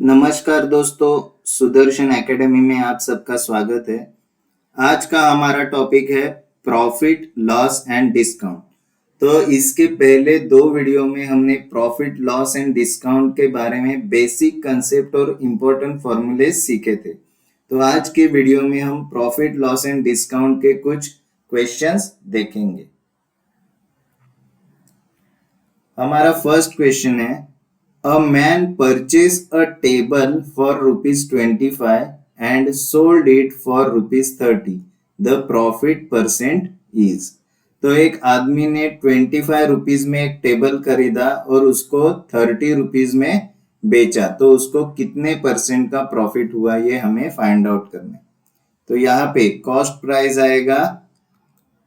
नमस्कार दोस्तों, सुदर्शन एकेडमी में आप सबका स्वागत है। आज का हमारा टॉपिक है प्रॉफिट लॉस एंड डिस्काउंट। तो इसके पहले दो वीडियो में हमने प्रॉफिट लॉस एंड डिस्काउंट के बारे में बेसिक कंसेप्ट और इम्पोर्टेंट फॉर्मूले सीखे थे। तो आज के वीडियो में हम प्रॉफिट लॉस एंड डिस्काउंट के कुछ क्वेश्चंस देखेंगे। हमारा फर्स्ट क्वेश्चन है, A man purchased a table for ₹25 and sold it for ₹30. The profit percent is। तो एक आदमी ने 25 रुपीज में एक टेबल खरीदा और उसको 30 रुपीज में बेचा, तो उसको कितने परसेंट का प्रॉफिट हुआ ये हमें फाइंड आउट करना है। तो यहाँ पे कॉस्ट प्राइस आएगा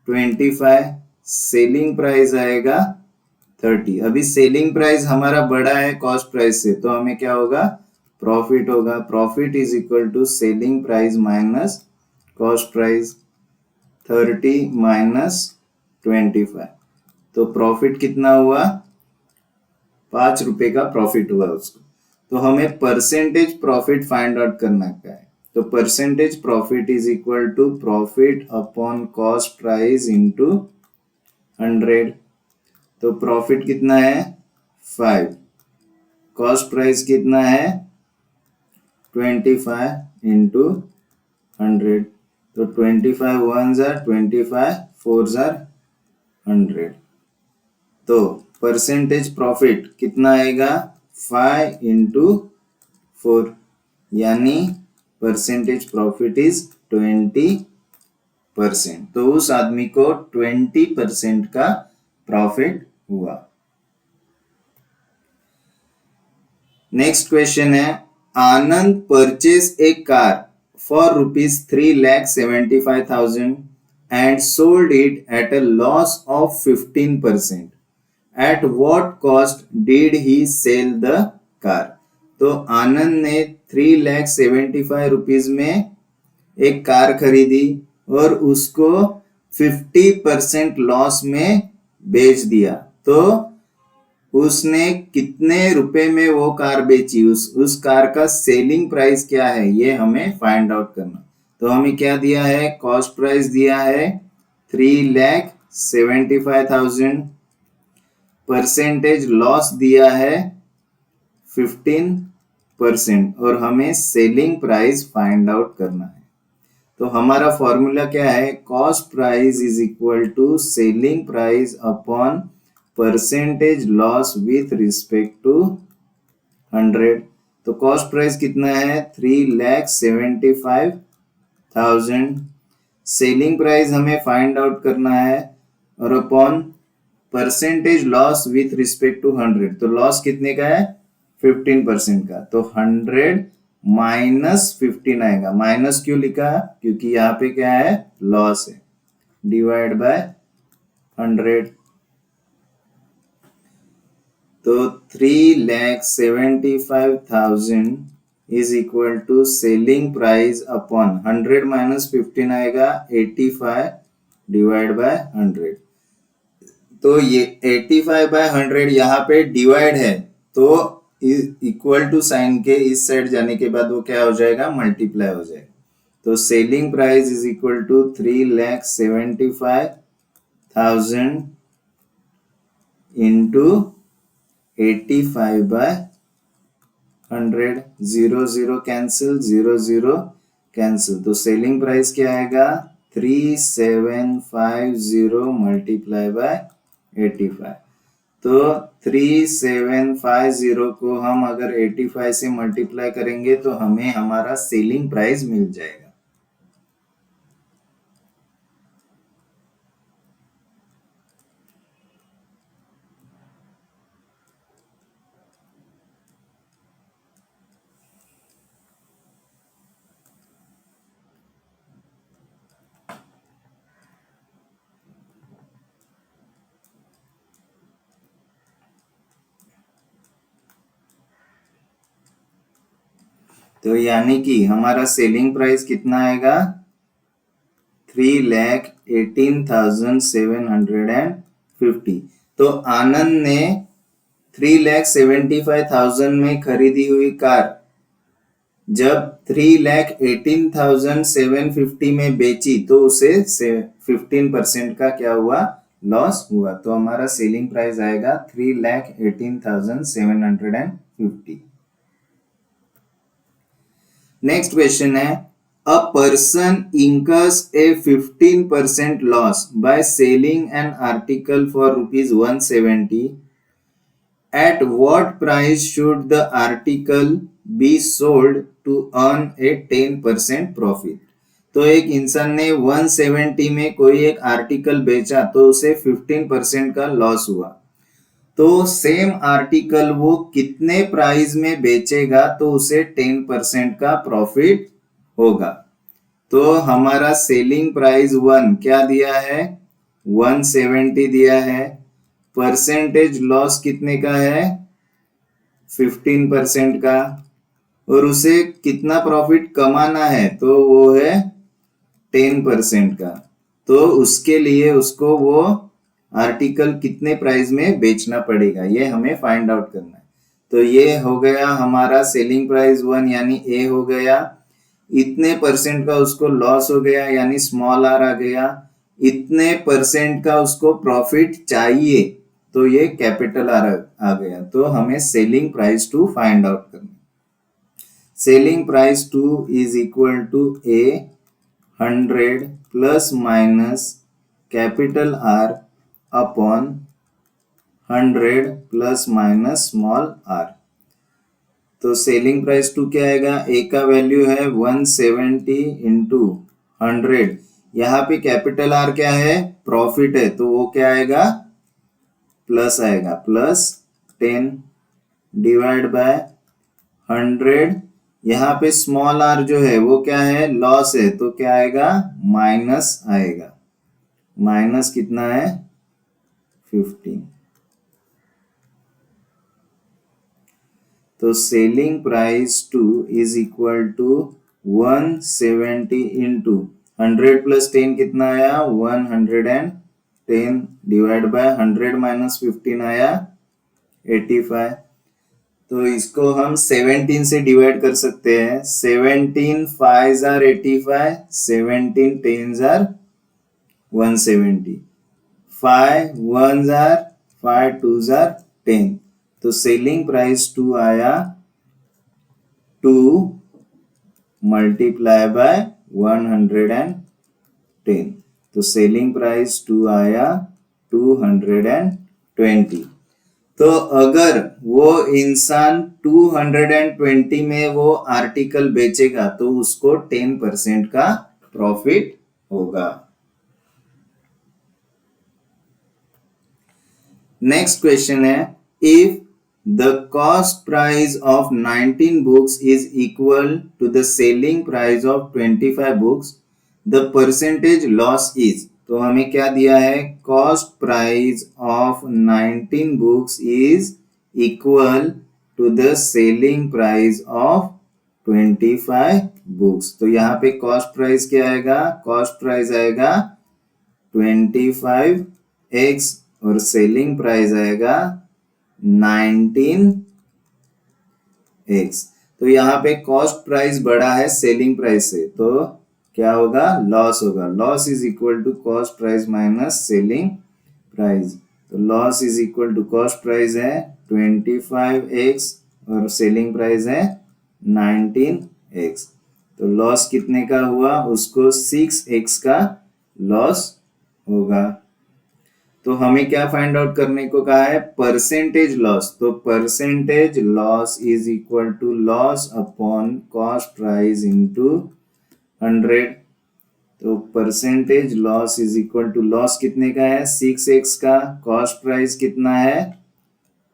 25, सेलिंग प्राइस आएगा 30। अभी सेलिंग प्राइस हमारा बड़ा है कॉस्ट प्राइस से, तो हमें क्या होगा, प्रॉफिट होगा। Profit is equal to selling price minus cost price, 30 minus 25। तो प्रॉफिट कितना हुआ, 5 रुपए का प्रॉफिट हुआ उसको। तो हमें परसेंटेज प्रॉफिट फाइंड आउट करना है। तो percentage profit is equal to profit upon cost price into 100। तो प्रॉफिट कितना है 5, कॉस्ट प्राइस कितना है 25 इंटू 100। तो 25 1 जार 25 4 जार 100। तो परसेंटेज प्रॉफिट कितना आएगा 5 इंटू 4, यानी परसेंटेज प्रॉफिट इज 20%। तो उस आदमी को 20% का प्रॉफिट हुआ। नेक्स्ट क्वेश्चन है, Anand purchase a car for ₹3,75,000 and sold it at a loss of 15%. At what cost did he sell the car? तो आनंद ने 3,75,000 रुपीज में एक कार खरीदी और उसको 50% लॉस में बेच दिया। तो उसने कितने रुपए में वो कार बेची, उस कार का सेलिंग प्राइस क्या है ये हमें फाइंड आउट करना। तो हमें क्या दिया है, कॉस्ट प्राइस दिया है 3,75,000, परसेंटेज लॉस दिया है 15% और हमें सेलिंग प्राइस फाइंड आउट करना है। तो हमारा फॉर्मूला क्या है, cost price is equal to selling price upon percentage loss with respect to 100। तो कॉस्ट प्राइस कितना है 3,75,000, सेलिंग प्राइस हमें फाइंड आउट करना है और upon percentage loss with respect to 100। तो लॉस कितने का है 15% का। तो 100 माइनस 15 आएगा। माइनस क्यों लिखा, क्योंकि यहाँ पे क्या है लॉस है, डिवाइड बाय 100। तो 3,75,000 is equal to selling price upon 100 minus 15 आएगा 85 डिवाइड बाय 100। तो ये 85 बाय 100 यहाँ पे डिवाइड है, तो इक्वल टू साइन के इस साइड जाने के बाद वो क्या हो जाएगा, मल्टीप्लाई हो जाएगा। तो selling price is equal to 3,75,000 into 85 by 100। 0 0 cancel, 0 0 cancel. तो सेलिंग प्राइस क्या आएगा 3,750 मल्टीप्लाई बाय 85। तो 3,750 को हम अगर 85 से मल्टीप्लाई करेंगे तो हमें हमारा सेलिंग प्राइस मिल जाएगा। तो यानी कि हमारा सेलिंग प्राइस कितना आएगा 3,18,750। तो आनंद ने 3,75,000 में खरीदी हुई कार जब 3,18,750 में बेची तो उसे 15% का क्या हुआ, लॉस हुआ। तो हमारा सेलिंग प्राइस आएगा 3,18,750। नेक्स्ट क्वेश्चन है, a person incurs a 15% loss by selling an article for rupees 170. At what price should the article be sold to earn a 10% profit? तो एक इंसान ने 170 में कोई एक आर्टिकल बेचा तो उसे 15% का लॉस हुआ। तो सेम आर्टिकल वो कितने प्राइस में बेचेगा तो उसे 10% का प्रॉफिट होगा। तो हमारा सेलिंग प्राइस 1 क्या दिया है, 170 दिया है। परसेंटेज लॉस कितने का है, 15% का। और उसे कितना प्रॉफिट कमाना है तो वो है 10% का। तो उसके लिए उसको वो आर्टिकल कितने प्राइस में बेचना पड़ेगा, ये हमें फाइंड आउट करना है। तो ये हो गया हमारा सेलिंग प्राइस 1 यानी ए हो गया। इतने परसेंट का उसको लॉस हो गया यानी स्मॉल आर आ गया। इतने परसेंट का उसको प्रॉफिट चाहिए तो ये कैपिटल आर आ गया। तो हमें सेलिंग प्राइस 2 फाइंड आउट करना। Selling price 2 is equal to A 100 plus minus capital R upon 100 plus minus small R. तो सेलिंग प्राइस 2 क्या आएगा, ए का वैल्यू है 170 इंटू 100। यहाँ पे कैपिटल आर क्या है, प्रॉफिट है, तो वो क्या आएगा, प्लस आएगा, प्लस 10 डिवाइड बाय 100। यहाँ पे स्मॉल आर जो है वो क्या है, लॉस है, तो क्या आएगा, माइनस आएगा। माइनस कितना है, 15। तो selling price 2 is equal to 170 into 100 plus 10 कितना आया, 110 डिवाइड बाय 100 माइनस 15 आया 85। तो इसको हम 17 से डिवाइड कर सकते हैं। 17 5s are 85, 17 10s are 170, 5 1s are 5 2s are 10। तो सेलिंग प्राइस 2 आया 2 मल्टीप्लाई बाय 110। तो सेलिंग प्राइस 2 आया 220। तो अगर वो इंसान 220 में वो आर्टिकल बेचेगा तो उसको 10% का प्रॉफिट होगा। नेक्स्ट क्वेश्चन है, if the cost price of 19 books is equal to the selling price of 25 books, the percentage loss is. तो हमें क्या दिया है, cost price of 19 books is equal to the selling price of 25 books. तो यहाँ पे cost price क्या आएगा, कॉस्ट प्राइस आएगा 25x और सेलिंग प्राइस आएगा 19x। तो यहाँ पे कॉस्ट प्राइस बड़ा है सेलिंग प्राइस से, तो क्या होगा, लॉस होगा। Loss is equal to cost price minus selling price. तो loss is equal to cost price है 25x और सेलिंग प्राइस है 19x। तो लॉस कितने का हुआ, उसको 6x का लॉस होगा। तो हमें क्या फाइंड आउट करने को कहा है, परसेंटेज लॉस। तो percentage loss is equal to loss upon cost price into 100। तो percentage loss is equal to loss कितने का है, 6x का, कॉस्ट प्राइस कितना है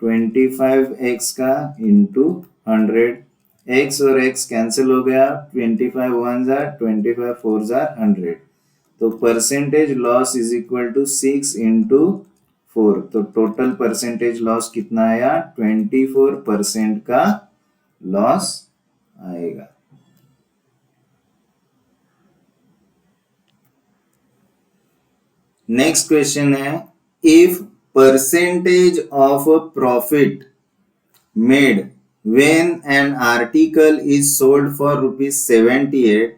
25x का इंटू 100। x और x कैंसिल हो गया, 25 1s आर 25 4s आर 100। तो percentage loss is equal to 6 into 4। तो टोटल परसेंटेज लॉस कितना आया, 24% का लॉस आएगा। नेक्स्ट क्वेश्चन है, if percentage of profit made when an article is sold for rupees 78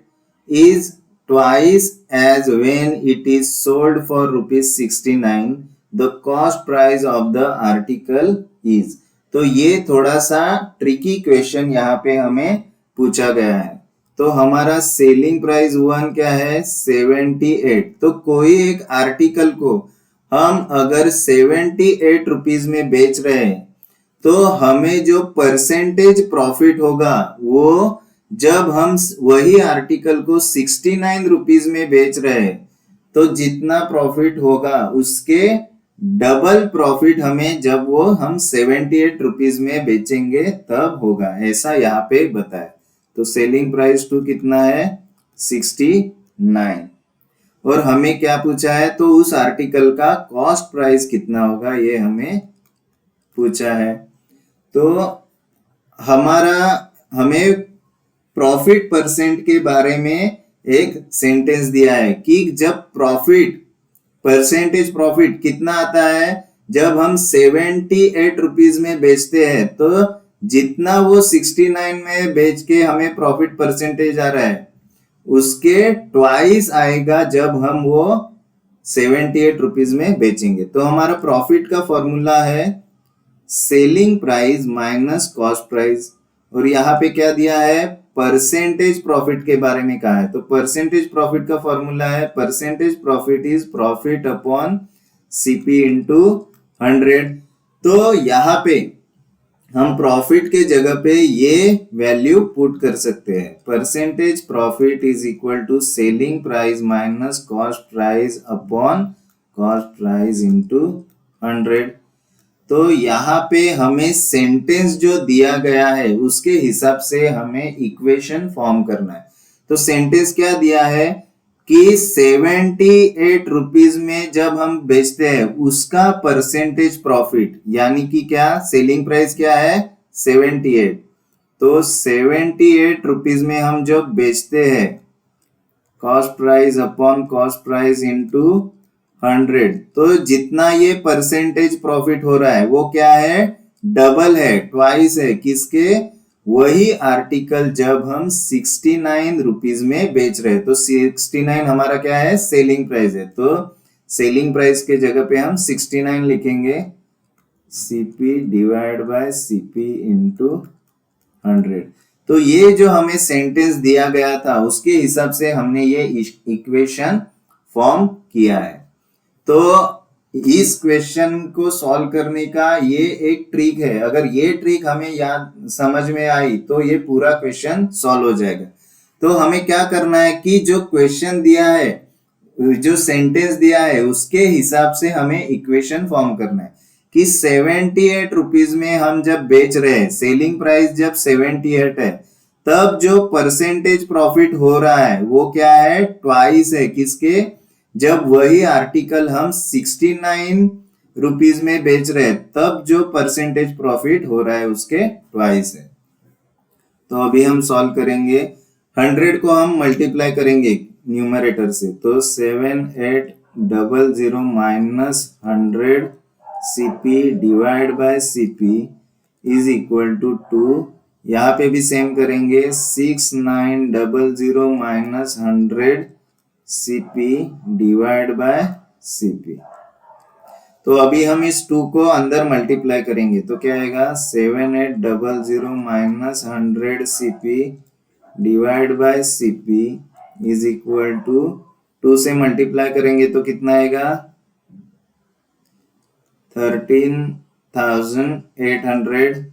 is twice as when it is sold for rupees 69, the cost price of the article is। तो ये थोड़ा सा tricky question यहाँ पे हमें पूछा गया है। तो हमारा सेलिंग प्राइस वन क्या है 78। तो कोई एक आर्टिकल को हम अगर 78 रुपीज में बेच रहे हैं तो हमें जो परसेंटेज प्रॉफिट होगा वो जब हम वही आर्टिकल को 69 रुपीज में बेच रहे हैं तो जितना प्रॉफिट होगा उसके डबल प्रॉफिट हमें जब वो हम 78 रुपीज में बेचेंगे तब होगा, ऐसा यहाँ पे बताया। तो सेलिंग प्राइस टू कितना है 69 और हमें क्या पूछा है तो उस आर्टिकल का कॉस्ट प्राइस कितना होगा ये हमें पूछा है। तो हमें प्रॉफिट परसेंट के बारे में एक सेंटेंस दिया है कि जब प्रॉफिट परसेंटेज प्रॉफिट कितना आता है जब हम 78 रुपीज में बेचते हैं तो जितना वो 69 में बेच के हमें प्रॉफिट परसेंटेज आ रहा है उसके ट्वाइस आएगा जब हम वो 78 रुपीज में बेचेंगे। तो हमारा प्रॉफिट का फॉर्मूला है selling price minus cost price और यहाँ पे क्या दिया है परसेंटेज प्रॉफिट के बारे में कहा है। तो परसेंटेज प्रॉफिट का फॉर्मूला है percentage profit is profit upon CP into 100। तो यहाँ पे हम प्रॉफिट के जगह पे ये वैल्यू पुट कर सकते हैं percentage profit is equal to selling price minus cost price upon cost price into 100। तो यहाँ पे हमें सेंटेंस जो दिया गया है उसके हिसाब से हमें इक्वेशन फॉर्म करना है। तो सेंटेंस क्या दिया है कि 78 रुपीज में जब हम बेचते हैं उसका परसेंटेज प्रॉफिट यानी कि क्या सेलिंग प्राइस क्या है 78। तो 78 रुपीज में हम जब बेचते हैं cost price upon cost price into 100 तो जितना ये परसेंटेज प्रॉफिट हो रहा है वो क्या है डबल है ट्वाइस है किसके वही आर्टिकल जब हम 69 रुपीज में बेच रहे हैं। तो 69 हमारा क्या है सेलिंग प्राइस है तो सेलिंग प्राइस के जगह पे हम 69 लिखेंगे CP divide by CP into 100। तो ये जो हमें सेंटेंस दिया गया था उसके हिसाब से हमने ये इक्वेशन फॉर्म किया है। तो इस क्वेश्चन को सॉल्व करने का ये एक ट्रिक है, अगर ये ट्रिक हमें याद समझ में आई तो ये पूरा क्वेश्चन सॉल्व हो जाएगा। तो हमें क्या करना है कि जो क्वेश्चन दिया है जो सेंटेंस दिया है उसके हिसाब से हमें इक्वेशन फॉर्म करना है कि 78 रुपीज में हम जब बेच रहे हैं सेलिंग प्राइस जब 78 है तब जो परसेंटेज प्रॉफिट हो रहा है वो क्या है ट्वाइस है किसके जब वही आर्टिकल हम 69 रुपीज में बेच रहे हैं तब जो परसेंटेज प्रॉफिट हो रहा है उसके ट्वाइस है। तो अभी हम सॉल्व करेंगे 100 को हम मल्टीप्लाई करेंगे न्यूमरेटर से तो 7800 minus 100 CP divide by CP is equal to 2। यहाँ पे भी सेम करेंगे 6900 minus 100 CP divide by CP. तो अभी हम इस 2 को अंदर मल्टीप्लाई करेंगे तो क्या आएगा 7800 minus 100 CP divide by CP is equal to 2 से मल्टीप्लाई करेंगे तो कितना आएगा 13,800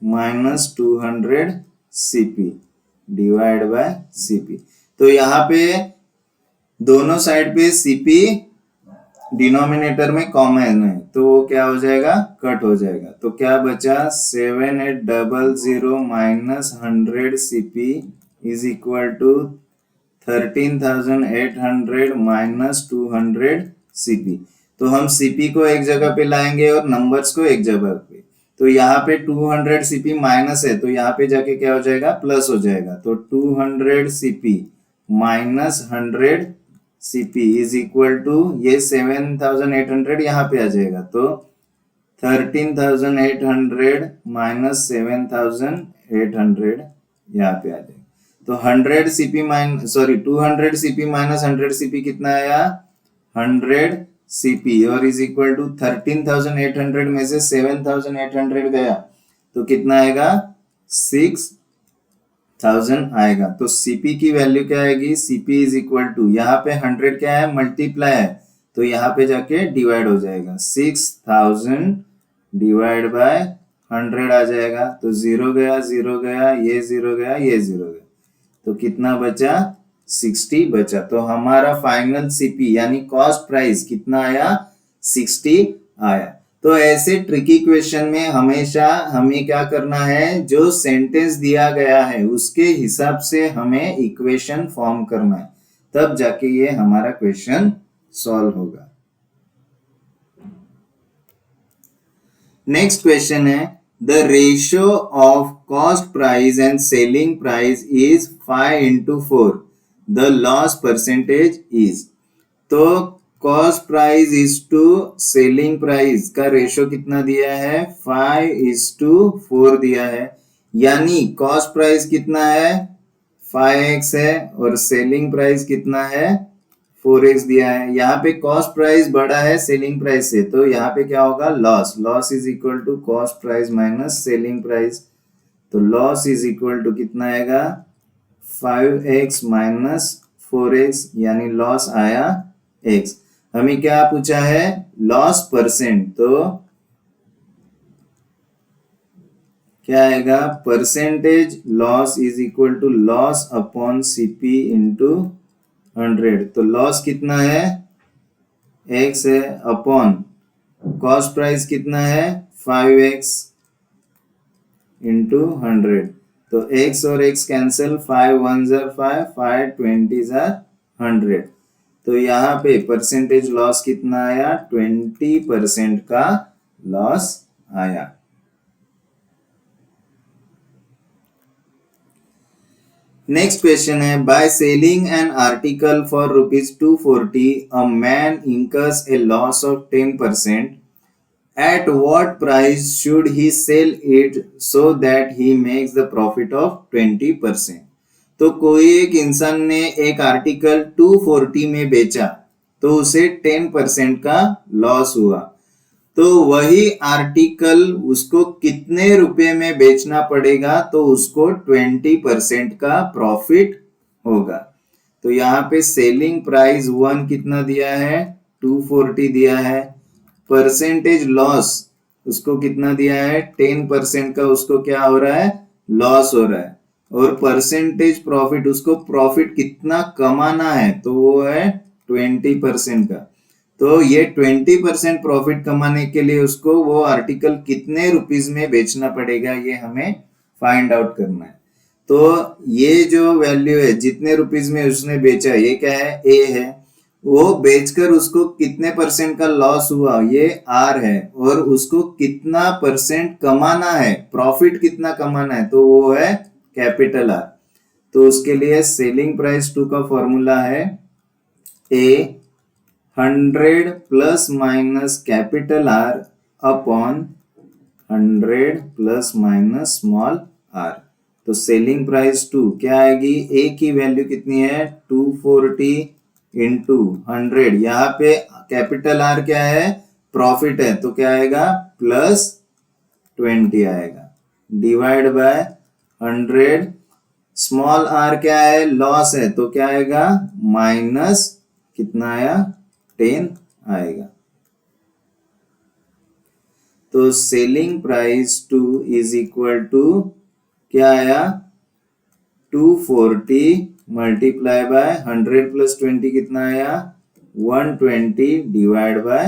minus 200 CP divide by CP. तो यहाँ पे दोनों साइड पे सीपी डिनोमिनेटर में कॉमन है तो वो क्या हो जाएगा कट हो जाएगा। तो क्या बचा 7800 minus 100 CP is equal to 13,800 minus 200 CP. तो हम सीपी को एक जगह पे लाएंगे और नंबर्स को एक जगह पे। तो यहाँ पे 200 सीपी माइनस है तो यहाँ पे जाके क्या हो जाएगा प्लस हो जाएगा। तो 200 CP minus 100 CP is equal to ये 7800 यहाँ पे आ जाएगा तो 13,800 माइनस 7,800 यहाँ पे आ जाएगा। तो 100 CP minus 200 CP minus 100 CP कितना आया 100 सीपी और इज इक्वल टू 13,800 में से 7,800 गया तो कितना आएगा 6,000 आएगा। तो सीपी की वैल्यू क्या आएगी सीपी इज इक्वल टू यहाँ पे 100 क्या है मल्टीप्लाई है तो यहाँ पे जाके डिवाइड हो जाएगा 6,000 डिवाइड बाय 100 आ जाएगा। तो जीरो गया ये जीरो गया ये जीरो गया तो कितना बचा 60 बचा। तो हमारा फाइनल सीपी यानी कॉस्ट प्राइस कितना आया 60 आया। तो ऐसे ट्रिकी क्वेश्चन में हमेशा हमें क्या करना है जो सेंटेंस दिया गया है उसके हिसाब से हमें इक्वेशन फॉर्म करना है तब जाके ये हमारा क्वेश्चन सॉल्व होगा। नेक्स्ट क्वेश्चन है the ratio of cost price and selling price is 5:4 the loss percentage is. तो cost price is to selling price का रेशियो कितना दिया है 5:4 दिया है यानी कॉस्ट प्राइस कितना है 5x है और सेलिंग प्राइस कितना है 4x दिया है। यहाँ पे कॉस्ट प्राइस बड़ा है सेलिंग प्राइस से तो यहाँ पे क्या होगा loss is equal to cost price minus selling price. तो लॉस इज इक्वल टू कितना आएगा 5x माइनस 4x यानी लॉस आया x। हमें क्या पूछा है लॉस परसेंट तो क्या आएगा percentage loss is equal to loss upon CP into 100। तो लॉस कितना है x है अपॉन कॉस्ट प्राइस कितना है 5x इंटू 100। तो x और x cancel 5 1s are 5 5 20s are 100। तो यहाँ पे परसेंटेज लॉस कितना आया 20% का लॉस आया। नेक्स्ट क्वेश्चन है by selling an article for ₹240 a man incurs a loss of 10%. At what price should he sell it so that he makes the profit of 20%? तो कोई एक इंसान ने एक आर्टिकल 240 में बेचा तो उसे 10% का लॉस हुआ तो वही आर्टिकल उसको कितने रुपए में बेचना पड़ेगा तो उसको 20% का प्रॉफिट होगा। तो यहाँ पे सेलिंग प्राइस 1 कितना दिया है 240 दिया है परसेंटेज लॉस उसको कितना दिया है 10% का उसको क्या हो रहा है लॉस हो रहा है और परसेंटेज प्रॉफिट उसको प्रॉफिट कितना कमाना है तो वो है 20% का। तो ये 20% प्रॉफिट कमाने के लिए उसको वो आर्टिकल कितने रुपीस में बेचना पड़ेगा ये हमें फाइंड आउट करना है। तो ये जो वैल्यू है जितने रुपीस में उसने बेचा ये क्या है ए है वो बेचकर उसको कितने परसेंट का लॉस हुआ ये आर है और उसको कितना परसेंट कमाना है प्रॉफिट कितना कमाना है तो वो है कैपिटल आर। तो उसके लिए सेलिंग प्राइस 2 का फॉर्मूला है A 100 plus minus capital R upon 100 plus minus small R. तो सेलिंग प्राइस 2 क्या आएगी ए की वैल्यू कितनी है 240 इंटू 100 यहाँ पे कैपिटल आर क्या है प्रॉफिट है तो क्या आएगा प्लस 20 आएगा डिवाइड बाय 100 स्मॉल आर क्या है लॉस है तो क्या आएगा माइनस कितना आया 10 आएगा। तो selling price 2 is equal to क्या आया 240 मल्टीप्लाई बाय 100 प्लस 20 कितना आया 120 डिवाइड बाय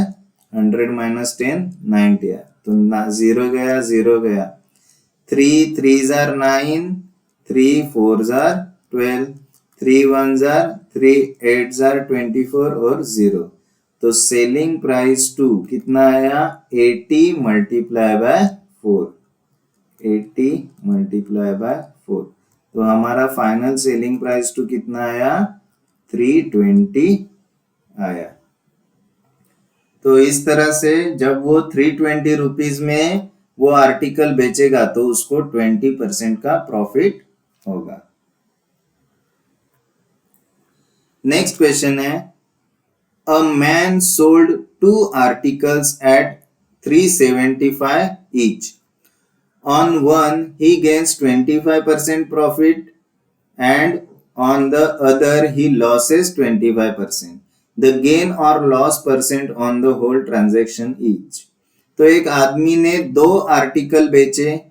100 माइनस 10 90 आया। तो जीरो गया 3 3s are 9 3 4s are 12 3 1s are 3 8s are 24 और 0। तो सेलिंग प्राइस 2 कितना आया 80 मल्टीप्लाई बाय 4 80 मल्टीप्लाई बाय 4। तो हमारा फाइनल सेलिंग प्राइस 2 कितना आया 320 आया। तो इस तरह से जब वो 320 रुपीज में वो आर्टिकल बेचेगा तो उसको 20% का प्रॉफिट होगा। नेक्स्ट क्वेश्चन है, a man sold 2 articles at 375 each. On one, he gains 25% profit and on the other, he loses 25%. The gain or loss percent on the whole transaction each. तो एक आदमी ने 2 आर्टिकल बेचे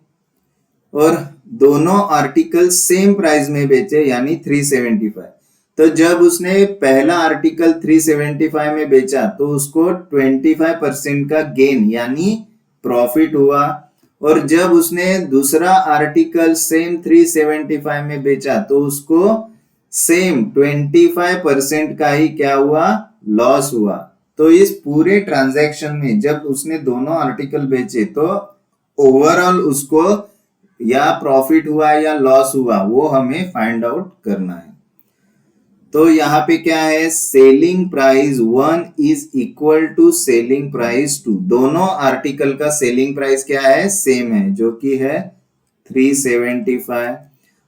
और दोनों article same price में बेचे यानी 375। तो जब उसने पहला आर्टिकल 375 में बेचा तो उसको 25% का गेन यानी प्रॉफिट हुआ, और जब उसने दूसरा आर्टिकल सेम 375 में बेचा तो उसको सेम 25% का ही क्या हुआ, लॉस हुआ। तो इस पूरे ट्रांजैक्शन में जब उसने दोनों आर्टिकल बेचे तो ओवरऑल उसको या प्रॉफिट हुआ या लॉस हुआ वो हमें फाइंड आउट करना है। तो यहाँ पे क्या है, selling price 1 is equal to selling price 2। दोनों आर्टिकल का सेलिंग प्राइस क्या है, सेम है, जो कि है 375।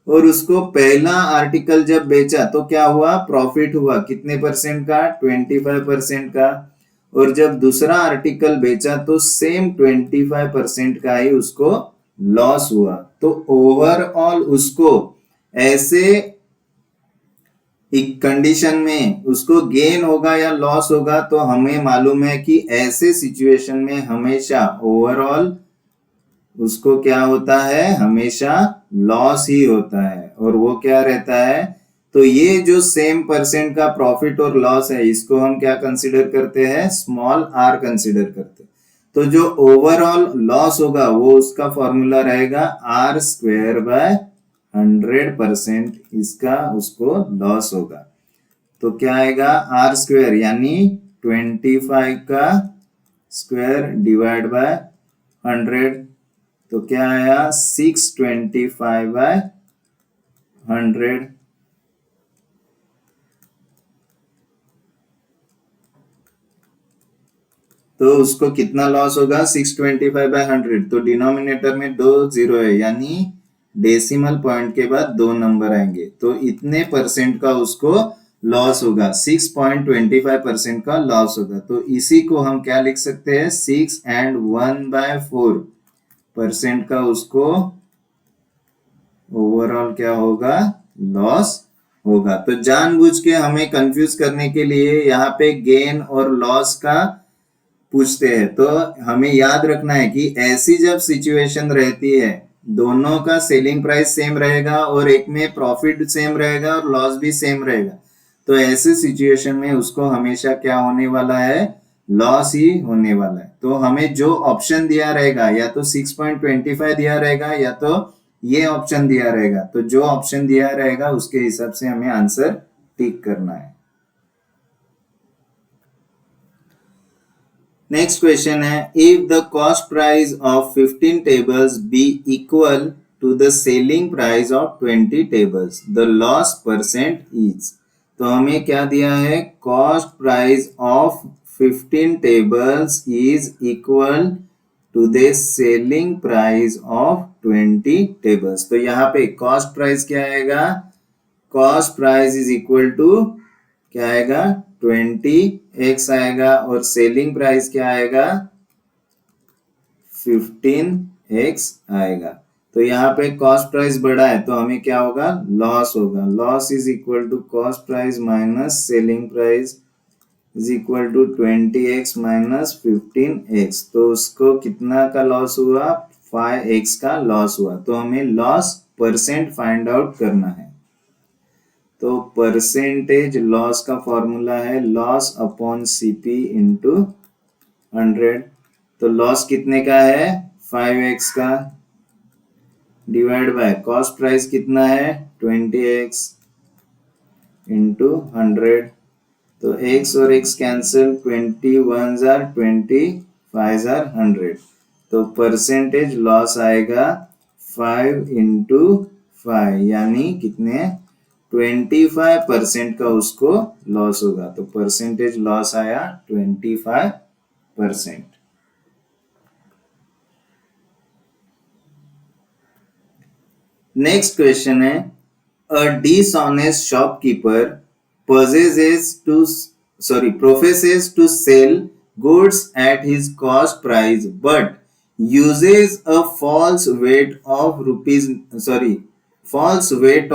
और उसको पहला आर्टिकल जब बेचा तो क्या हुआ, प्रॉफिट हुआ, कितने परसेंट का, 25% का। और जब दूसरा आर्टिकल बेचा तो सेम 25% का ही उसको लॉस हुआ। तो ओवरऑल उसको ऐसे एक कंडीशन में उसको गेन होगा या लॉस होगा, तो हमें मालूम है कि ऐसे सिचुएशन में हमेशा ओवरऑल उसको क्या होता है, हमेशा लॉस ही होता है। और वो क्या रहता है, तो ये जो सेम परसेंट का प्रॉफिट और लॉस है इसको हम क्या कंसीडर करते हैं, स्मॉल आर कंसीडर करते हैं। तो जो ओवरऑल लॉस होगा वो उसका फॉर्मूला रहेगा आर स्क्वायर बाय 100%, इसका उसको लॉस होगा। तो क्या आएगा, आर स्क्वायर यानी 25 का स्क्वायर डिवाइड बाय 100, तो क्या आया 625 बाय 100। तो उसको कितना लॉस होगा, 625 बाय 100। तो डिनोमिनेटर में 2 जीरो है यानी डेसिमल पॉइंट के बाद 2 नंबर आएंगे, तो इतने परसेंट का उसको लॉस होगा, 6.25% का लॉस होगा। तो इसी को हम क्या लिख सकते हैं, 6 and 1/4% का उसको ओवरऑल क्या होगा, लॉस होगा। तो जानबूझ के हमें कंफ्यूज करने के लिए यहाँ पे गेन और लॉस का पूछते हैं। तो हमें याद रखना है कि ऐसी जब सिचुएशन रहती है, दोनों का सेलिंग प्राइस सेम रहेगा और एक में प्रॉफिट सेम रहेगा और लॉस भी सेम रहेगा, तो ऐसे सिचुएशन में उसको हमेशा क्या होने वाला है, लॉस ही होने वाला है। तो हमें जो ऑप्शन दिया रहेगा या तो 6.25 दिया रहेगा या तो ये ऑप्शन दिया रहेगा, तो जो ऑप्शन दिया रहेगा उसके हिसाब से हमें आंसर टिक करना है। नेक्स्ट क्वेश्चन है, if the cost price of 15 tables be equal to the selling price of 20 tables, the loss percent is. तो हमें क्या दिया है, cost price of 15 tables is equal to the selling price of 20 tables। तो यहाँ पे cost price क्या आएगा, cost price is equal to क्या आएगा, 20x आएगा, और सेलिंग प्राइस क्या आएगा, 15x आएगा। तो यहाँ पे कॉस्ट प्राइस बड़ा है तो हमें क्या होगा, लॉस होगा। Loss is equal to cost price minus selling price is equal to 20x minus 15x। तो उसको कितना का लॉस हुआ, 5x का लॉस हुआ। तो हमें लॉस परसेंट फाइंड आउट करना है। तो परसेंटेज लॉस का फॉर्मूला है लॉस अपॉन सीपी इंटू 100। तो लॉस कितने का है, 5x का, डिवाइड बाय कॉस्ट प्राइस कितना है, 20x इंटू 100। तो x और x कैंसिल, 21 are 25 are 100। तो परसेंटेज लॉस आएगा 5 इंटू 5 यानी कितने, 25% का उसको लॉस होगा। तो परसेंटेज लॉस आया 25%। परसेंट। नेक्स्ट क्वेश्चन है, अ dishonest shopkeeper professes to sell goods at his cost price but uses a false weight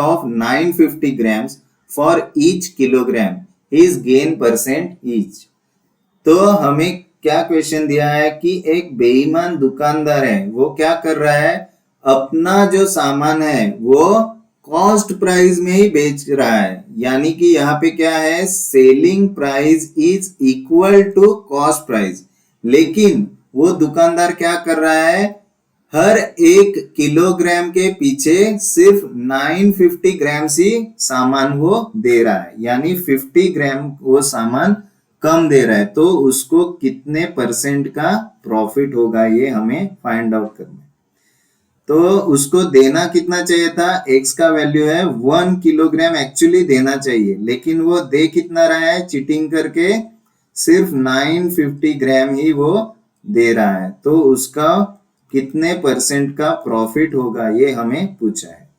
of 950 grams for each kilogram. His gain percent each. तो हमें क्या क्वेश्चन दिया है कि एक बेईमान दुकानदार है, वो क्या कर रहा है, अपना जो सामान है वो कॉस्ट प्राइस में ही बेच रहा है। यानी कि यहाँ पे क्या है, selling price is equal to cost price, लेकिन वो दुकानदार क्या कर रहा है, हर एक किलोग्राम के पीछे सिर्फ 950 ग्राम ही सामान वो दे रहा है, यानी 50 ग्राम वो सामान कम दे रहा है। तो उसको कितने परसेंट का प्रॉफिट होगा ये हमें फाइंड आउट करना है। तो उसको देना कितना चाहिए था, x का वैल्यू है 1 किलोग्राम एक्चुअली देना चाहिए, लेकिन वो दे कितना रहा है, चीटिंग करके सिर्फ 950 ग्राम ही वो दे रहा है। तो उसका कितने परसेंट का प्रॉफिट होगा ये हमें पूछा है।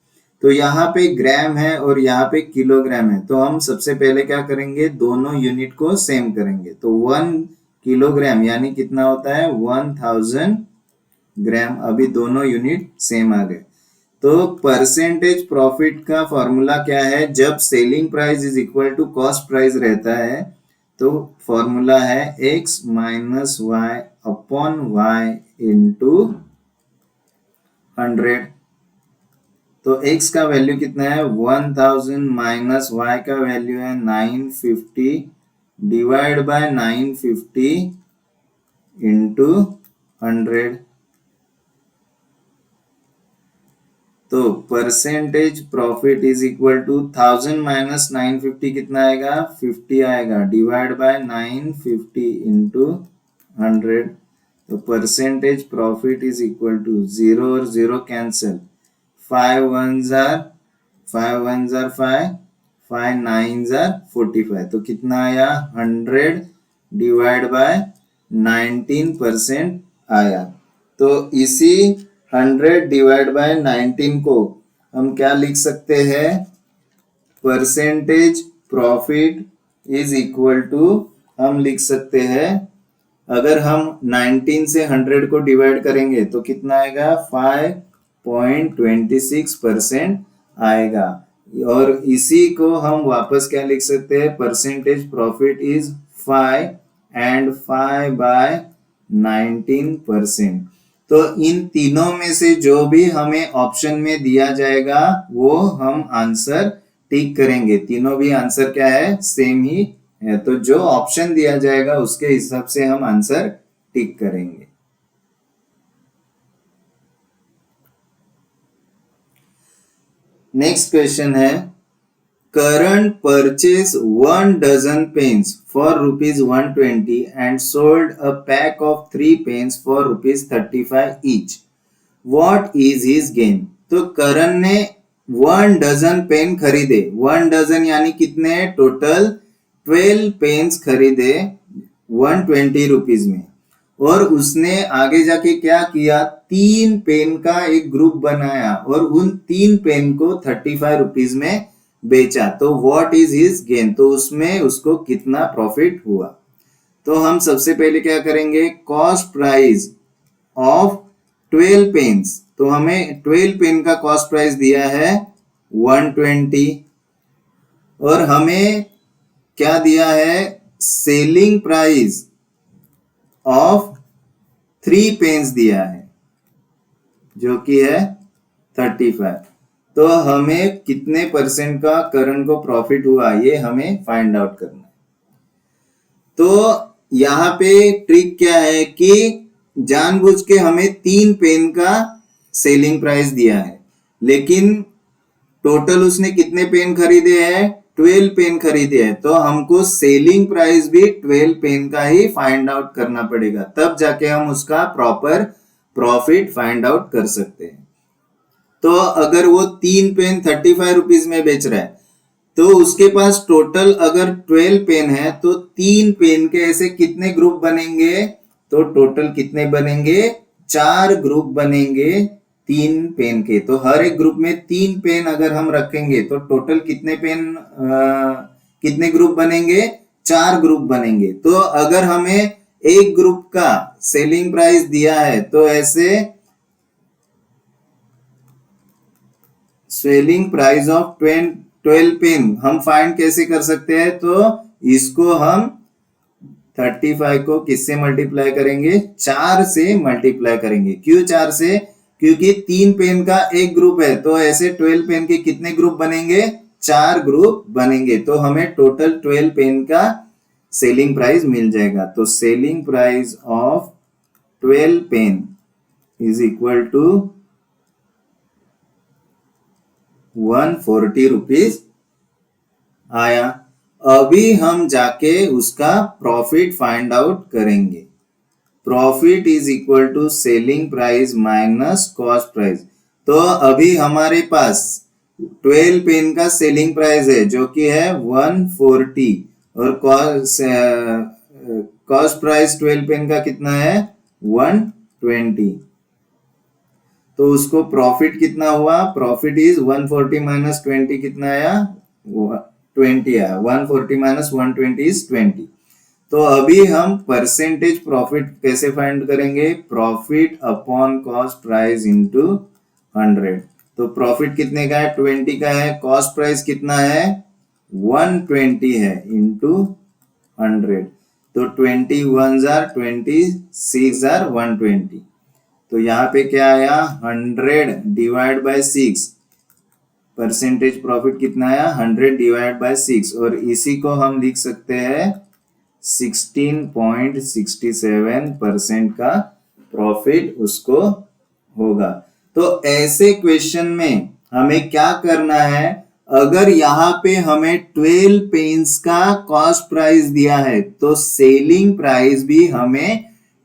तो यहाँ पे ग्राम है और यहाँ पे किलोग्राम है, तो हम सबसे पहले क्या करेंगे, दोनों यूनिट को सेम करेंगे। तो 1 किलोग्राम यानी कितना होता है, 1000 ग्राम। अभी दोनों यूनिट सेम आ गए। तो परसेंटेज प्रॉफिट का फॉर्मूला क्या है, जब selling price is equal to cost price रहता है तो फॉर्मूला है x minus Y upon Y into 100। तो x का वैल्यू कितना है, 1000 माइनस y का वैल्यू है 950 डिवाइड बाय 950 इंटू 100। तो percentage profit is equal to 1000 minus 950 कितना आएगा, 50 आएगा, डिवाइड बाय 950 इंटू 100। तो percentage profit is equal to 0 और 0 cancel, 5 1s are 5 1s are 5, 5 9s are 45। तो कितना आया, 100 डिवाइड बाय 19% आया। तो इसी 100 डिवाइड बाय 19 को हम क्या लिख सकते हैं, percentage profit is equal to, हम लिख सकते हैं, अगर हम 19 से 100 को डिवाइड करेंगे तो कितना आएगा, 5.26% आएगा। और इसी को हम वापस क्या लिख सकते हैं, percentage profit is 5 and 5 by 19%। तो इन तीनों में से जो भी हमें ऑप्शन में दिया जाएगा वो हम आंसर टिक करेंगे। तीनों भी आंसर क्या है, सेम ही है। तो जो ऑप्शन दिया जाएगा उसके हिसाब से हम आंसर टिक करेंगे। नेक्स्ट क्वेश्चन है, Karan purchased 1 dozen pens for rupees 120 and sold a pack of 3 pens for rupees 35 each. What is his gain? तो करण ने 1 डजन पेन खरीदे, 1 डजन यानी कितने, टोटल 12 पेन्स खरीदे 120 रुपीज में, और उसने आगे जाके क्या किया, 3 पेन का एक ग्रुप बनाया और उन 3 पेन को 35 रुपीज में बेचा। तो व्हाट इज हिज गेन, तो उसमें उसको कितना प्रॉफिट हुआ। तो हम सबसे पहले क्या करेंगे, कॉस्ट प्राइस ऑफ 12 पेन्स। तो हमें 12 पेन का कॉस्ट प्राइस दिया है 120 और हमें क्या दिया है, सेलिंग प्राइस ऑफ 3 पेन्स दिया है जो कि है 35। तो हमें कितने परसेंट का करण को प्रॉफिट हुआ ये हमें फाइंड आउट करना है। तो यहाँ पे ट्रिक क्या है कि जानबूझ के हमें 3 पेन का सेलिंग प्राइस दिया है, लेकिन टोटल उसने कितने पेन खरीदे हैं, 12 पेन खरीदे हैं। तो हमको सेलिंग प्राइस भी 12 पेन का ही फाइंड आउट करना पड़ेगा, तब जाके हम उसका प्रॉपर प्रॉफिट फाइंड आउट कर सकते हैं। तो अगर वो 3 पेन 35 रुपीज में बेच रहा है तो उसके पास टोटल अगर 12 पेन है तो 3 पेन के ऐसे कितने ग्रुप बनेंगे, तो टोटल कितने बनेंगे? 4 ग्रुप बनेंगे 3 पेन के। तो हर एक ग्रुप में 3 पेन अगर हम रखेंगे तो टोटल कितने पेन कितने ग्रुप बनेंगे? 4 ग्रुप बनेंगे। तो अगर हमें एक ग्रुप का सेलिंग प्राइस दिया है तो ऐसे सेलिंग प्राइस ऑफ 12 पेन हम फाइंड कैसे कर सकते हैं? तो इसको हम 35 को किससे मल्टीप्लाई करेंगे? 4 से मल्टीप्लाई करेंगे। क्यों 4 से? क्योंकि 3 पेन का एक ग्रुप है, तो ऐसे 12 पेन के कितने ग्रुप बनेंगे? 4 ग्रुप बनेंगे। तो हमें टोटल 12 पेन का सेलिंग प्राइस मिल जाएगा। तो selling price of 12 pen is equal to 140 rupees आया। अभी हम जाके उसका प्रॉफिट फाइंड आउट करेंगे। Profit is equal to selling price minus cost price. तो अभी हमारे पास 12 पेन का सेलिंग प्राइस है जो कि है 140 और कॉस्ट प्राइस 12 पेन का कितना है? 120। तो उसको प्रॉफिट कितना हुआ? प्रॉफिट इज 140 माइनस 20 कितना आया? 20 आया। 140 माइनस 120 इज 20। तो अभी हम परसेंटेज प्रॉफिट कैसे फाइंड करेंगे? Profit upon cost price into 100। तो प्रॉफिट कितने का है? 20 का है। कॉस्ट प्राइस कितना है? 120 है इंटू 100। तो 20 1s are 20, 6 are 120। तो यहाँ पे क्या आया? 100 डिवाइड बाय 6। परसेंटेज प्रॉफिट कितना आया? 100 डिवाइड बाय 6। और इसी को हम लिख सकते हैं 16.67% का प्रॉफिट उसको होगा। तो ऐसे क्वेश्चन में हमें क्या करना है? अगर यहाँ पे हमें 12 पेन्स का कॉस्ट प्राइस दिया है तो सेलिंग प्राइस भी हमें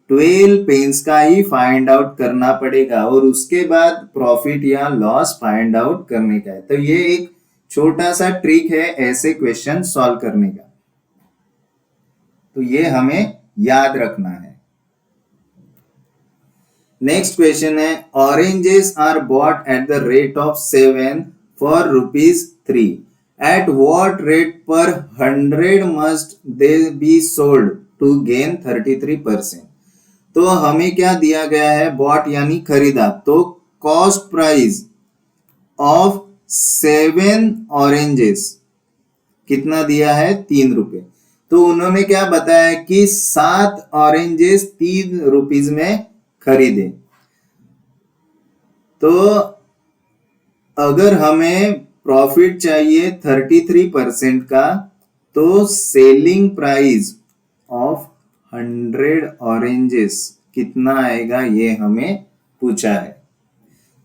12 पेन्स का ही फाइंड आउट करना पड़ेगा और उसके बाद प्रॉफिट या लॉस फाइंड आउट करने का है। तो ये एक छोटा सा ट्रिक है ऐसे क्वेश्चन सॉल्व करने का। तो ये हमें याद रखना है। नेक्स्ट क्वेश्चन है, oranges are bought at the rate of 7 for ₹3। At what rate per 100 must they be sold to gain 33%। तो हमें क्या दिया गया है? बॉट यानी खरीदा। तो कॉस्ट प्राइस ऑफ 7 ऑरेंजेस कितना दिया है? ₹3। तो उन्होंने क्या बताया कि 7 ऑरेंजेस ₹3 में खरीदे। तो अगर हमें प्रॉफिट चाहिए 33% का तो सेलिंग प्राइस ऑफ 100 ऑरेंजेस कितना आएगा ये हमें पूछा है।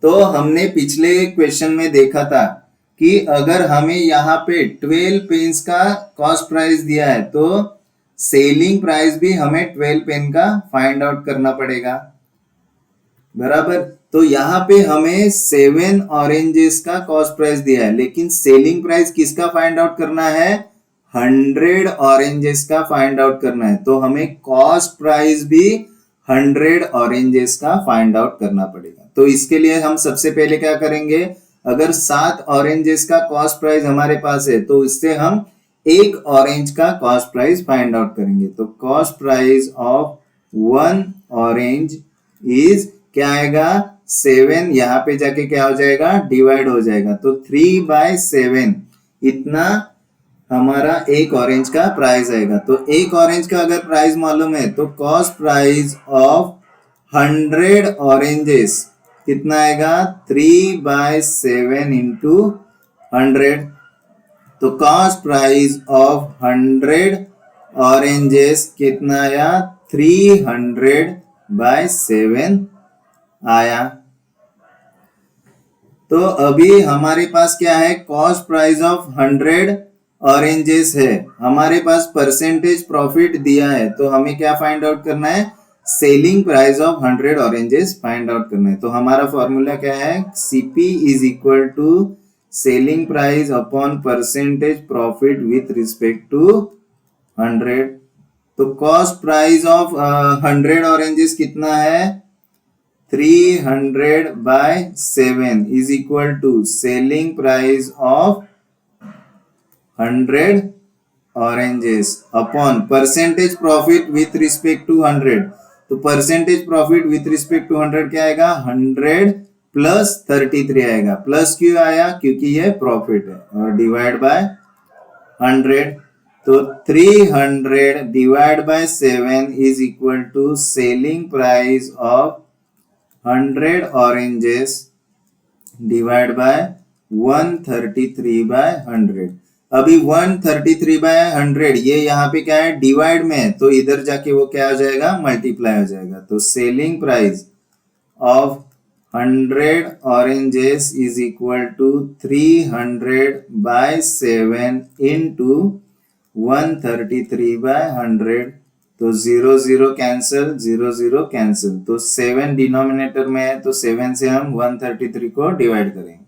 तो हमने पिछले क्वेश्चन में देखा था कि अगर हमें यहाँ पे 12 पेन्स का कॉस्ट प्राइस दिया है तो सेलिंग प्राइस भी हमें 12 पेन का फाइंड आउट करना पड़ेगा, बराबर। तो यहाँ पे हमें 7 ऑरेंजेस का कॉस्ट प्राइस दिया है, लेकिन सेलिंग प्राइस किसका फाइंड आउट करना है? 100 ऑरेंजेस का फाइंड आउट करना है। तो हमें कॉस्ट प्राइस भी 100 ऑरेंजेस का फाइंड आउट करना पड़ेगा। तो इसके लिए हम सबसे पहले क्या करेंगे? अगर 7 ऑरेंजेस का कॉस्ट प्राइस हमारे पास है तो इससे हम एक ऑरेंज का कॉस्ट प्राइस फाइंड आउट करेंगे। तो cost price of 1 orange is क्या आएगा? 7। यहाँ पे जाके क्या हो जाएगा? डिवाइड हो जाएगा। तो 3/7 इतना हमारा एक ऑरेंज का प्राइस आएगा। तो एक ऑरेंज का अगर प्राइस मालूम है तो कॉस्ट प्राइस ऑफ 100 ऑरेंजेस कितना आएगा? 3/7 इंटू 100। तो कॉस्ट प्राइस ऑफ 100 ऑरेंजेस कितना आया? 300/7 आया। तो अभी हमारे पास क्या है? कॉस्ट प्राइस ऑफ 100 ऑरेंजेस है, हमारे पास परसेंटेज प्रॉफिट दिया है, तो हमें क्या फाइंड आउट करना है? Selling price of 100 oranges find out करना है। तो हमारा फॉर्मूला क्या है? CP is equal to selling price upon percentage profit with respect to 100। तो कॉस्ट प्राइस ऑफ 100 ऑरेंजेस कितना है? 300/7 is equal to selling price of 100 oranges upon percentage profit with respect to 100। तो percentage profit with respect to 100 क्या आएगा? 100 plus 33 आएगा। Plus क्यों आया? क्योंकि ये प्रॉफिट है, और डिवाइड बाय 100। तो 300 divide by 7 is equal to selling price of 100 oranges divide by 133/100। अभी 133/100 ये यहाँ पे क्या है? डिवाइड में है, तो इधर जाके वो क्या हो जाएगा? मल्टीप्लाई हो जाएगा। तो selling price of 100 oranges is equal to 300/7 into 133/100। तो 0 0 कैंसिल, 0 0 कैंसिल। तो 7 डिनोमिनेटर में है, तो 7 से हम 133 को डिवाइड करेंगे।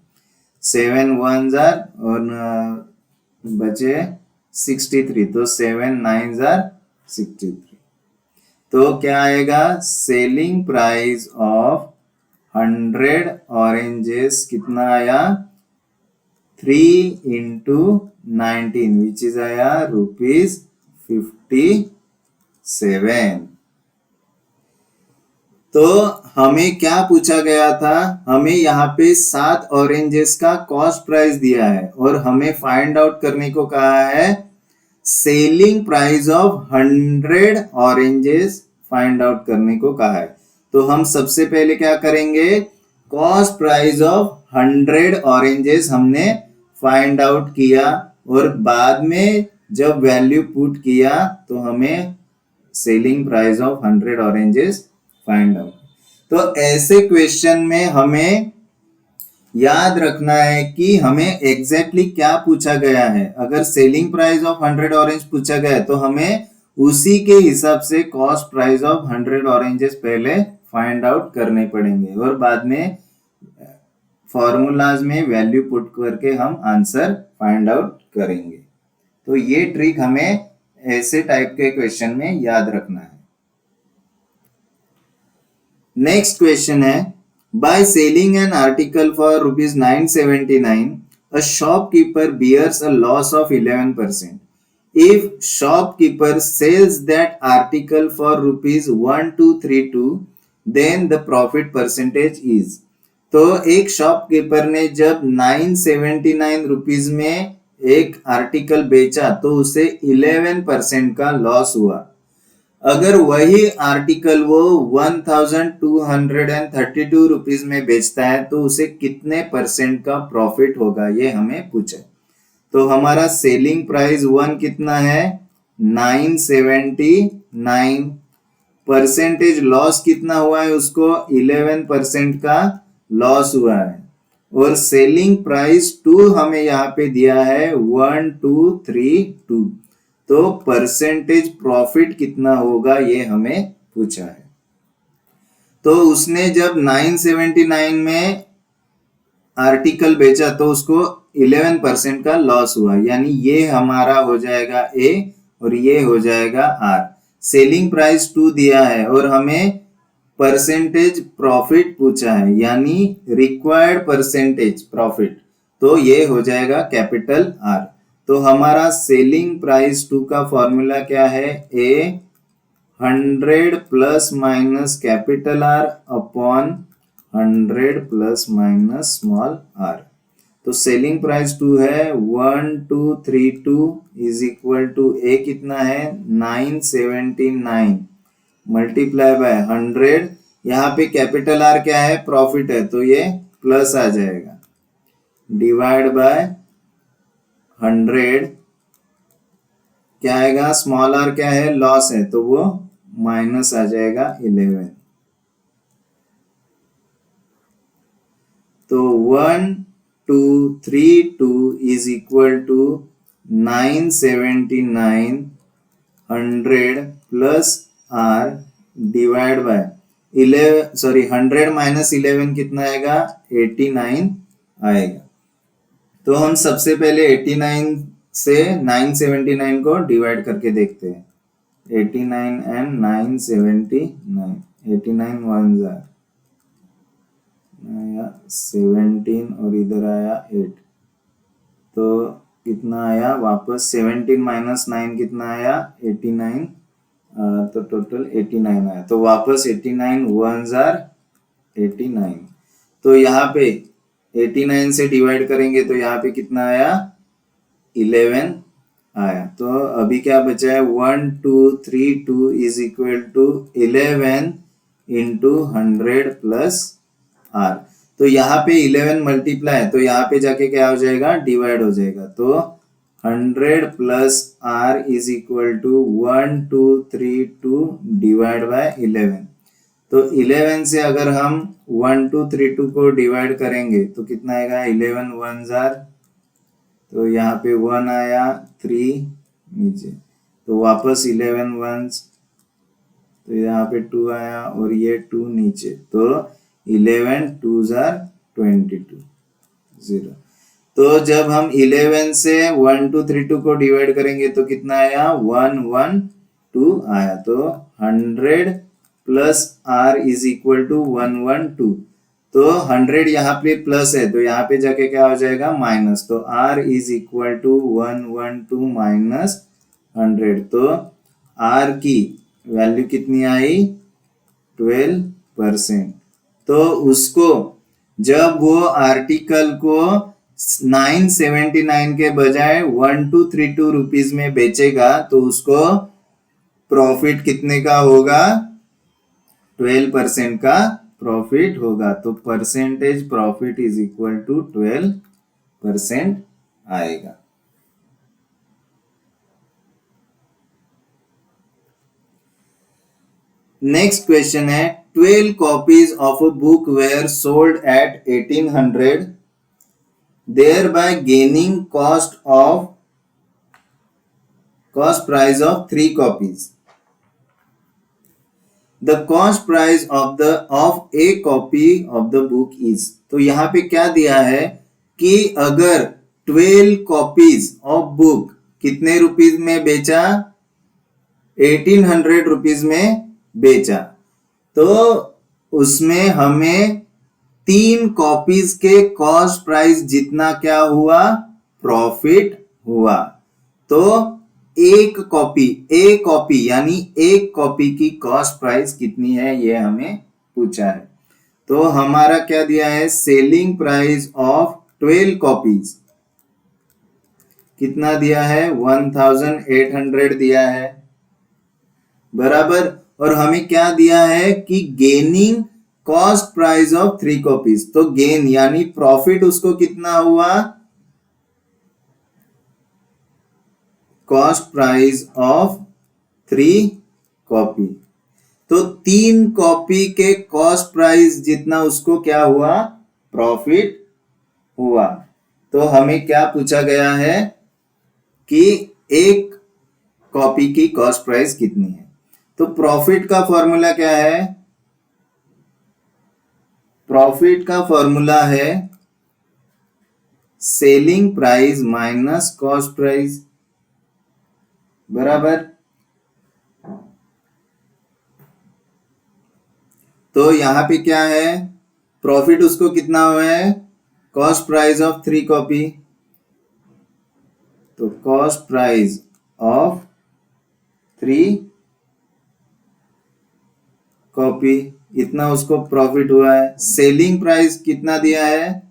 7 1 जार और बचे 63, तो 7 9 जार 63। तो क्या आएगा? सेलिंग प्राइस ऑफ 100 ऑरेंजेस कितना आया? 3 into 19 विच इज आया ₹57। तो हमें क्या पूछा गया था? हमें यहाँ पे 7 ऑरेंजेस का कॉस्ट प्राइस दिया है और हमें फाइंड आउट करने को कहा है selling price of 100 oranges find out करने को कहा है। तो हम सबसे पहले क्या करेंगे? कॉस्ट प्राइस ऑफ 100 ऑरेंजेस हमने फाइंड आउट किया, और बाद में जब वैल्यू पुट किया तो हमें selling price of 100 oranges find out. तो ऐसे क्वेश्चन में हमें याद रखना है कि हमें एग्जैक्टली क्या पूछा गया है। अगर सेलिंग प्राइस ऑफ 100 ऑरेंज पूछा गया है तो हमें उसी के हिसाब से कॉस्ट प्राइस ऑफ 100 ऑरेंजेस पहले फाइंड आउट करने पड़ेंगे, और बाद में फॉर्मूलाज में वैल्यू पुट करके हम आंसर फाइंड आउट करेंगे। तो ये ट्रिक हमें ऐसे टाइप के क्वेश्चन में याद रखना है। नेक्स्ट क्वेश्चन है, by selling an article for ₹979 a shopkeeper bears a loss of 11%. If shopkeeper sells that article for ₹1232 then the profit percentage is। तो एक शॉपकीपर ने जब 979 रुपीज में एक आर्टिकल बेचा तो उसे 11% का लॉस हुआ। अगर वही आर्टिकल वो 1232 रुपीज में बेचता है तो उसे कितने परसेंट का प्रॉफिट होगा, ये हमें पूछा। तो हमारा सेलिंग प्राइस 1 कितना है? 979। परसेंटेज लॉस कितना हुआ है? उसको 11% का लॉस हुआ है। और सेलिंग प्राइस 2 हमें यहाँ पे दिया है 1232। तो परसेंटेज प्रॉफिट कितना होगा ये हमें पूछा है। तो उसने जब 979 में आर्टिकल बेचा तो उसको 11% का लॉस हुआ, यानी ये हमारा हो जाएगा ए और ये हो जाएगा आर। सेलिंग प्राइस 2 दिया है और हमें परसेंटेज प्रॉफिट पूछा है, यानी रिक्वायर्ड परसेंटेज प्रॉफिट, तो ये हो जाएगा कैपिटल आर। तो हमारा सेलिंग प्राइस 2 का फॉर्मूला क्या है? A 100 plus minus capital R upon 100 plus minus small R. तो सेलिंग प्राइस 2 है 1232 इज इक्वल टू ए कितना है? 979 मल्टीप्लाई बाय 100। यहाँ पे कैपिटल आर क्या है? प्रॉफिट है, तो ये प्लस आ जाएगा, डिवाइड बाय 100 क्या आएगा? स्मॉल आर क्या है? लॉस है, तो वो माइनस आ जाएगा 11। तो 1232 is equal to 979 100 plus R divide by 100 minus 11 कितना आएगा? 89 आएगा। तो हम सबसे पहले 89 से 979 को डिवाइड करके देखते हैं। 89 and 979, 89 ones आया 17 और इधर आया 8, तो कितना आया वापस 17 माइनस 9 कितना आया 89, तो टोटल 89 आया, तो वापस 89 ones are 89। तो यहाँ पे 89 से डिवाइड करेंगे तो यहाँ पे कितना आया 11 आया। तो अभी क्या बचा है 1 2 3 2 is equal to 11 into 100 plus R. तो यहाँ पे 11 मल्टीप्लाई है तो यहाँ पे जाके क्या हो जाएगा डिवाइड हो जाएगा, तो 100 plus R is equal to 1 2 3 2 divide by 11। तो 11 से अगर हम 1 2 3 2 को डिवाइड करेंगे तो कितना आएगा 11 ones are, तो यहाँ पे 1 आया 3 नीचे, तो वापस 11 ones, तो यहाँ पे 2 आया और ये 2 नीचे, तो 11 twos are 22 0। तो जब हम 11 से 1 2 3 2 को डिवाइड करेंगे तो कितना आया 1 1 2 आया, तो 100 plus R is equal to 1 1 2। तो 100 यहाँ पे प्लस है तो यहाँ पे जाके क्या हो जाएगा माइनस, तो r is equal to 1 1 2 minus 100। तो r की वैल्यू कितनी आई 12%। तो उसको जब वो आर्टिकल को 979 के बजाय 1232 रुपीज में बेचेगा तो उसको प्रॉफिट कितने का होगा 12% का प्रॉफिट होगा। तो percentage profit is equal to 12% आएगा। नेक्स्ट क्वेश्चन है 12 copies of a book were sold at 1800 thereby gaining cost price of 3 copies. The cost price of a copy of the book is, तो यहाँ पे क्या दिया है कि अगर 12 कॉपीज ऑफ बुक कितने रुपीज में बेचा 1800 रुपीज में बेचा, तो उसमें हमें 3 कॉपीज के कॉस्ट प्राइस जितना क्या हुआ प्रॉफिट हुआ। तो एक कॉपी यानी एक कॉपी की कॉस्ट प्राइस कितनी है ये हमें पूछा है। तो हमारा क्या दिया है सेलिंग प्राइस ऑफ 12 कॉपीज कितना दिया है 1800 दिया है बराबर, और हमें क्या दिया है कि gaining cost price of 3 copies. तो गेन यानी प्रॉफिट उसको कितना हुआ कॉस्ट प्राइस ऑफ 3 कॉपी। तो 3 कॉपी के कॉस्ट प्राइस जितना उसको क्या हुआ प्रॉफिट हुआ। तो हमें क्या पूछा गया है कि एक कॉपी की कॉस्ट प्राइस कितनी है। तो प्रॉफिट का फॉर्मूला क्या है, प्रॉफिट का फॉर्मूला है selling price minus cost price बराबर। तो यहां पे क्या है प्रॉफिट उसको कितना हुआ है कॉस्ट प्राइस ऑफ 3 कॉपी, तो कॉस्ट प्राइस ऑफ 3 कॉपी इतना उसको प्रॉफिट हुआ है। सेलिंग प्राइस कितना दिया है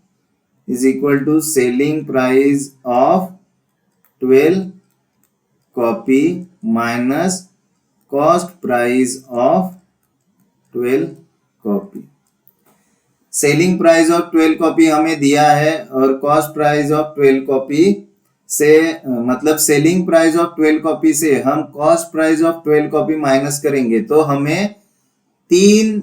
is equal to selling price of 12 copy minus cost price of 12 copy. Selling price of 12 copy हमें दिया है और कॉस्ट प्राइस ऑफ 12 कॉपी से मतलब सेलिंग प्राइस ऑफ 12 कॉपी से हम cost price of 12 copy minus करेंगे तो हमें 3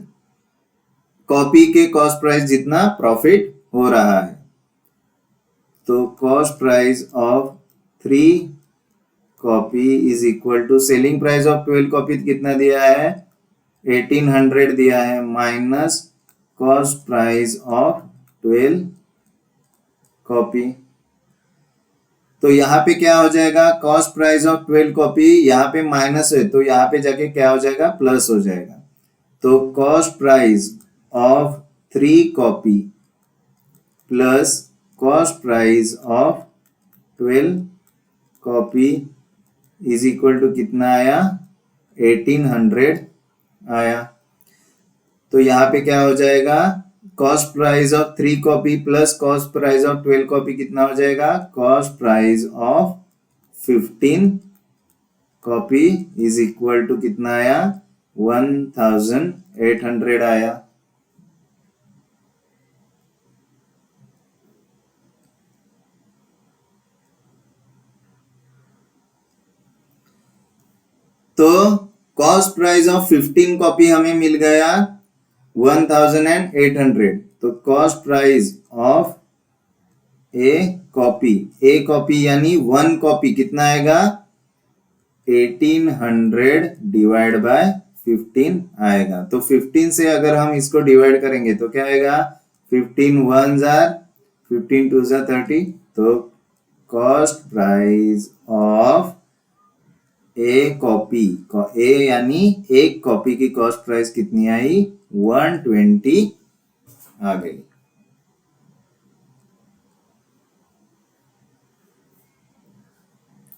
कॉपी के कॉस्ट प्राइस जितना प्रॉफिट हो रहा है। तो cost price of 3 copy is equal to selling price of 12 copy कितना दिया है 1800 दिया है minus cost price of 12 copy. तो यहाँ पे क्या हो जाएगा, कॉस्ट प्राइस ऑफ 12 कॉपी, यहाँ पे माइनस है तो यहाँ पे जाके क्या हो जाएगा, प्लस हो जाएगा। तो cost price of 3 copy plus cost price of 12 copy is equal to कितना आया, 1800 आया। तो यहाँ पे क्या हो जाएगा, cost price of 3 copy plus cost price of 12 copy कितना हो जाएगा, cost price of 15 copy is equal to कितना आया, 1800 आया। तो कॉस्ट प्राइस ऑफ 15 कॉपी हमें मिल गया 1800। तो cost price of a copy यानी 1 कॉपी कितना आएगा, 1800 डिवाइड बाय 15 आएगा। तो 15 से अगर हम इसको डिवाइड करेंगे तो क्या आएगा, 15 1 जार 15 2 जार 30। तो cost price of a copy, a यानी एक कॉपी की कॉस्ट प्राइस कितनी आई, 120 आ गई।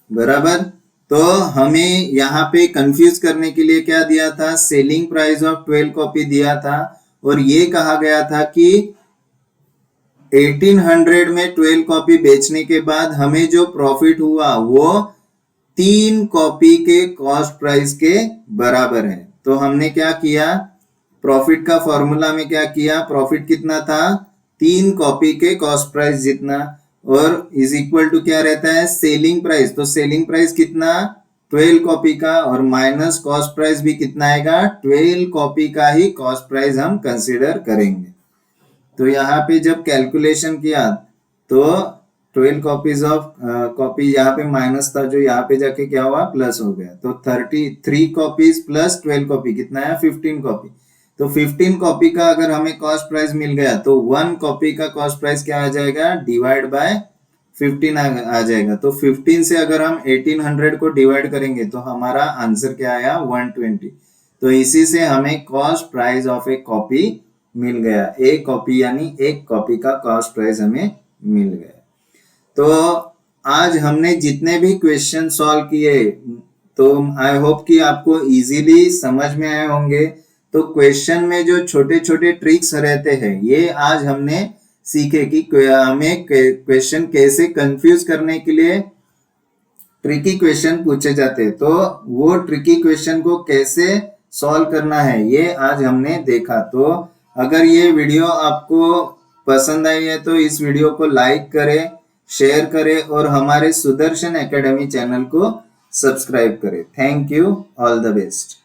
बराबर। तो हमें यहाँ पे कंफ्यूज करने के लिए क्या दिया था, सेलिंग प्राइस ऑफ 12 कॉपी दिया था और ये कहा गया था कि 1800 में 12 कॉपी बेचने के बाद हमें जो प्रॉफिट हुआ वो 3 कॉपी के कॉस्ट प्राइस के बराबर है। तो हमने क्या किया, प्रॉफिट का फॉर्मूला में क्या किया, प्रॉफिट कितना था, 3 कॉपी के कॉस्ट प्राइस जितना, और इज इक्वल टू क्या रहता है, सेलिंग प्राइस। तो सेलिंग प्राइस कितना, 12 कॉपी का, और माइनस कॉस्ट प्राइस भी कितना आएगा, 12 कॉपी का ही कॉस्ट प्राइस हम कंसिडर करेंगे। तो यहाँ पे जब कैलकुलेशन किया तो 12 कॉपीज ऑफ कॉपी यहाँ पे माइनस था, जो यहाँ पे जाके क्या हुआ, प्लस हो गया। तो 33 कॉपीज प्लस 12 कॉपी कितना है, 15 कॉपी। तो 15 कॉपी का अगर हमें कॉस्ट प्राइस मिल गया तो 1 कॉपी का कॉस्ट प्राइस क्या आ जाएगा, डिवाइड बाय 15 आ जाएगा। तो 15 से अगर हम 1800 को डिवाइड करेंगे तो हमारा आंसर क्या आया, 120। तो इसी से हमें cost price of a copy मिल गया, एक कॉपी यानी एक कॉपी का कॉस्ट प्राइस हमें मिल गया। तो आज हमने जितने भी क्वेश्चन सॉल्व किए तो आई होप कि आपको इजीली समझ में आए होंगे। तो क्वेश्चन में जो छोटे छोटे ट्रिक्स रहते हैं ये आज हमने सीखे कि हमें क्वेश्चन कैसे कंफ्यूज करने के लिए ट्रिकी क्वेश्चन पूछे जाते हैं, तो वो ट्रिकी क्वेश्चन को कैसे सॉल्व करना है ये आज हमने देखा। तो अगर ये वीडियो आपको पसंद आई है तो इस वीडियो को लाइक करें, शेयर करें और हमारे सुदर्शन एकेडमी चैनल को सब्सक्राइब करें। Thank you, all the best.